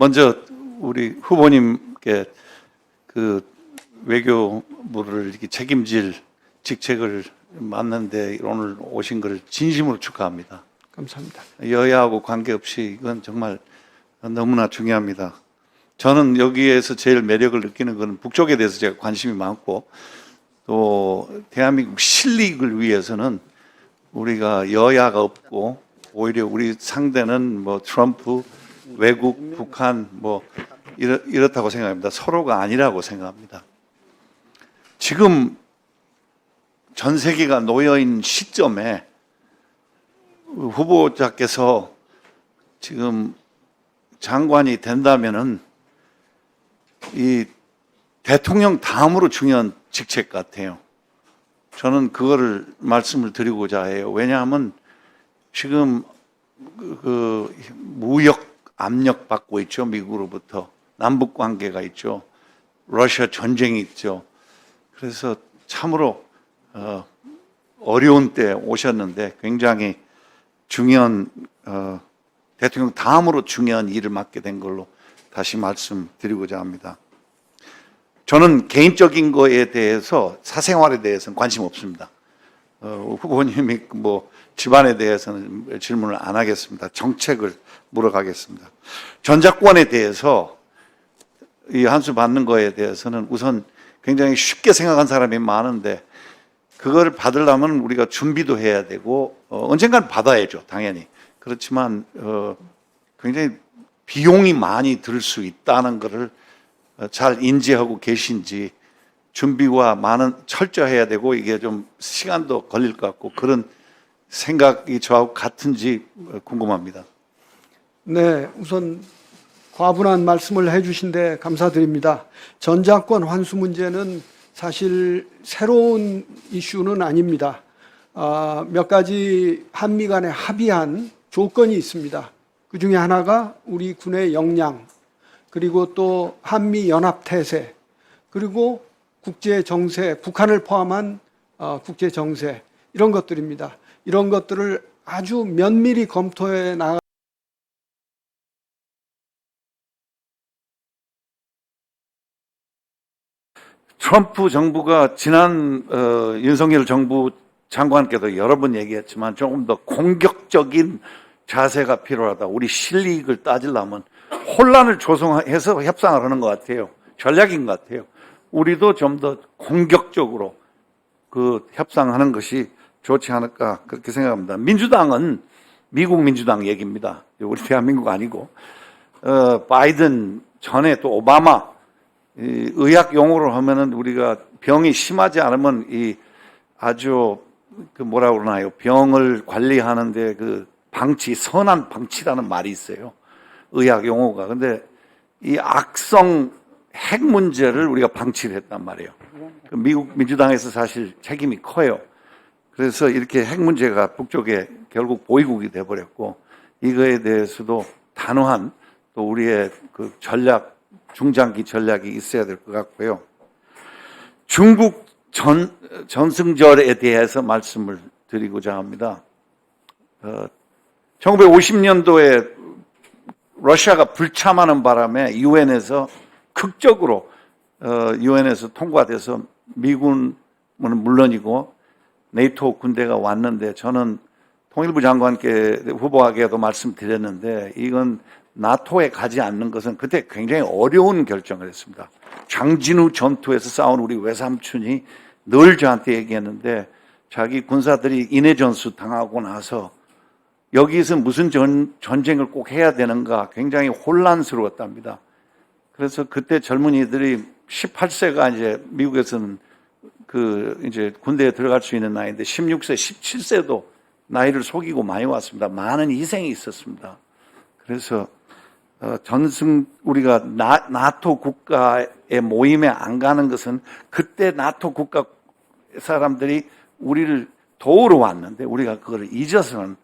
먼저 우리 후보님께 그 외교부를 이렇게 책임질 직책을 맡는데 오늘 오신 것을 진심으로 축하합니다. 감사합니다. 여야하고 관계없이 이건 정말 너무나 중요합니다. 저는 여기에서 제일 매력을 느끼는 것은 북쪽에 대해서 제가 관심이 많고 또 대한민국 실익을 위해서는 우리가 여야가 없고 오히려 우리 상대는 뭐 트럼프, 외국, 북한 뭐 이렇다고 생각합니다. 서로가 아니라고 생각합니다. 지금 전 세계가 놓여있는 시점에 후보자께서 지금 장관이 된다면은 이 대통령 다음으로 중요한 직책 같아요. 저는 그거를 말씀을 드리고자 해요. 왜냐하면 지금 그 무역 압력 받고 있죠. 미국으로부터 남북 관계가 있죠. 러시아 전쟁이 있죠. 그래서 참으로 어려운 때 오셨는데 굉장히 중요한 대통령 다음으로 중요한 일을 맡게 된 걸로 다시 말씀드리고자 합니다. 저는 개인적인 거에 대해서 사생활에 대해서는 관심 없습니다. 후보님이 뭐 집안에 대해서는 질문을 안 하겠습니다. 정책을 물어가겠습니다. 전작권에 대해서 이 한 수 받는 거에 대해서는 우선 굉장히 쉽게 생각한 사람이 많은데 그걸 받으려면 우리가 준비도 해야 되고 언젠가는 받아야죠, 당연히. 그렇지만 굉장히 비용이 많이 들 수 있다는 것을 잘 인지하고 계신지 준비와 많은 철저해야 되고 이게 좀 시간도 걸릴 것 같고 그런 생각이 저하고 같은지 궁금합니다. 네, 우선 과분한 말씀을 해주신데 감사드립니다. 전작권 환수 문제는 사실 새로운 이슈는 아닙니다. 몇 가지 한미 간에 합의한 조건이 있습니다. 그 중에 하나가 우리 군의 역량, 그리고 또 한미 연합 태세, 그리고 국제 정세, 북한을 포함한 국제 정세 이런 것들입니다. 이런 것들을 아주 면밀히 검토해 나가. 트럼프 정부가 지난 윤석열 정부 장관께도 여러 번 얘기했지만 조금 더 공격적인 자세가 필요하다. 우리 실익을 따지려면 혼란을 조성해서 협상을 하는 것 같아요. 전략인 것 같아요. 우리도 좀 더 공격적으로 그 협상하는 것이 좋지 않을까 그렇게 생각합니다. 민주당은 미국 민주당 얘기입니다. 우리 대한민국 아니고 바이든 전에 또 오바마 의학 용어로 하면은 우리가 병이 심하지 않으면 이 아주 그 뭐라 그러나요? 병을 관리하는데 그 방치, 선한 방치라는 말이 있어요. 의학 용어가. 근데 이 악성 핵 문제를 우리가 방치를 했단 말이에요. 미국 민주당에서 사실 책임이 커요. 그래서 이렇게 핵 문제가 북쪽에 결국 보위국이 돼버렸고 이거에 대해서도 단호한 또 우리의 그 전략, 중장기 전략이 있어야 될 것 같고요. 중국 전승절에 대해서 말씀을 드리고자 합니다. 1950년도에 러시아가 불참하는 바람에 유엔에서 극적으로 유엔에서 통과돼서 미군은 물론이고 네이토 군대가 왔는데 저는 통일부 장관께 후보에게도 말씀드렸는데 이건 나토에 가지 않는 것은 그때 굉장히 어려운 결정을 했습니다. 장진우 전투에서 싸운 우리 외삼촌이 늘 저한테 얘기했는데 자기 군사들이 인해 전수 당하고 나서 여기서 무슨 전쟁을 꼭 해야 되는가 굉장히 혼란스러웠답니다. 그래서 그때 젊은이들이 18세가 이제 미국에서는 그 이제 군대에 들어갈 수 있는 나이인데 16세, 17세도 나이를 속이고 많이 왔습니다. 많은 희생이 있었습니다. 그래서 우리가 나토 국가의 모임에 안 가는 것은 그때 나토 국가 사람들이 우리를 도우러 왔는데 우리가 그걸 잊어서는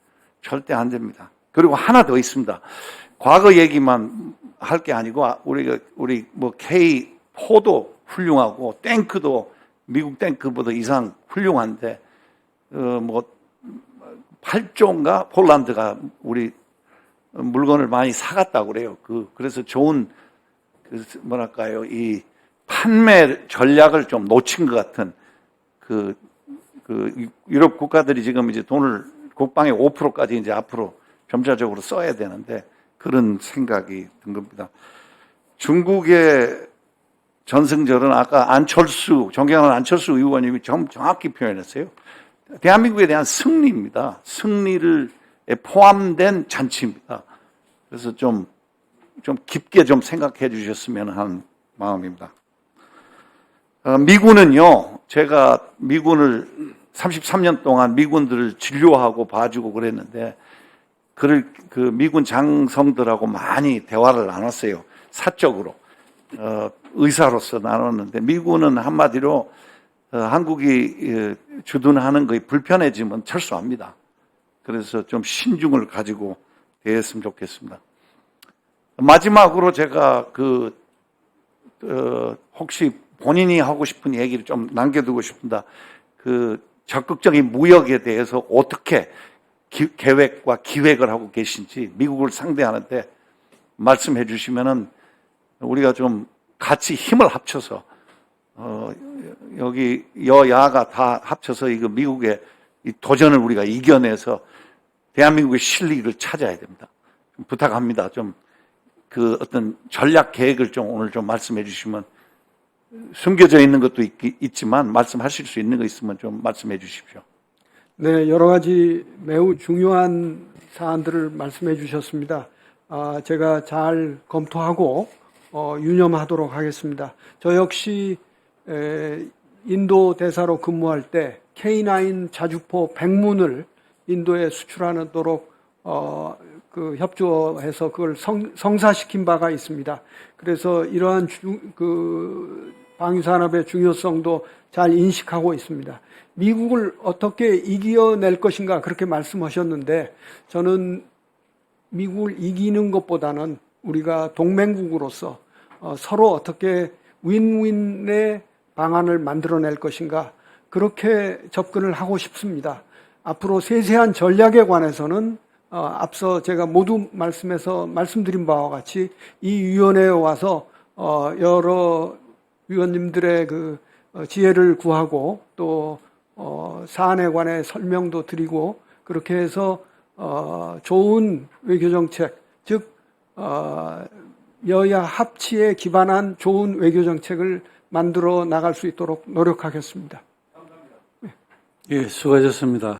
절대 안 됩니다. 그리고 하나 더 있습니다. 과거 얘기만 할 게 아니고 우리 뭐 K4도 훌륭하고 탱크도 미국 탱크보다 이상 훌륭한데 뭐 8조인가 폴란드가 우리 물건을 많이 사갔다고 그래요. 그래서 좋은 뭐랄까요, 이 판매 전략을 좀 놓친 것 같은 유럽 국가들이 지금 이제 돈을 국방의 5%까지 이제 앞으로 점차적으로 써야 되는데 그런 생각이 든 겁니다. 중국의 전승절은 아까 존경하는 안철수 의원님이 정확히 표현했어요. 대한민국에 대한 승리입니다. 승리를 포함된 잔치입니다. 그래서 좀 깊게 좀 생각해 주셨으면 하는 마음입니다. 미군은요, 제가 미군을 33년 동안 미군들을 진료하고 봐주고 그랬는데, 그 미군 장성들하고 많이 대화를 나눴어요. 사적으로. 의사로서 나눴는데, 미군은 한마디로, 한국이 주둔하는 것이 불편해지면 철수합니다. 그래서 좀 신중을 가지고 대했으면 좋겠습니다. 마지막으로 제가 혹시 본인이 하고 싶은 얘기를 좀 남겨두고 싶습니다. 적극적인 무역에 대해서 어떻게 계획과 기획을 하고 계신지 미국을 상대하는데 말씀해 주시면은 우리가 좀 같이 힘을 합쳐서 여기 여야가 다 합쳐서 이거 미국의 이 도전을 우리가 이겨내서 대한민국의 실리를 찾아야 됩니다. 좀 부탁합니다. 좀 어떤 전략 계획을 좀 오늘 좀 말씀해 주시면, 숨겨져 있는 것도 있지만 말씀하실 수 있는 거 있으면 좀 말씀해 주십시오. 네, 여러 가지 매우 중요한 사안들을 말씀해 주셨습니다. 제가 잘 검토하고 유념하도록 하겠습니다. 저 역시 인도 대사로 근무할 때 K9 자주포 100문을 인도에 수출하도록 협조해서 그걸 성사시킨 바가 있습니다. 그래서 이러한 방위산업의 중요성도 잘 인식하고 있습니다. 미국을 어떻게 이겨낼 것인가 그렇게 말씀하셨는데, 저는 미국을 이기는 것보다는 우리가 동맹국으로서 서로 어떻게 윈윈의 방안을 만들어낼 것인가 그렇게 접근을 하고 싶습니다. 앞으로 세세한 전략에 관해서는 앞서 제가 모두 말씀드린 바와 같이 이 위원회에 와서 여러 위원님들의 지혜를 구하고 또 사안에 관해 설명도 드리고 그렇게 해서 좋은 외교정책, 즉 여야 합치에 기반한 좋은 외교정책을 만들어 나갈 수 있도록 노력하겠습니다. 예, 수고하셨습니다.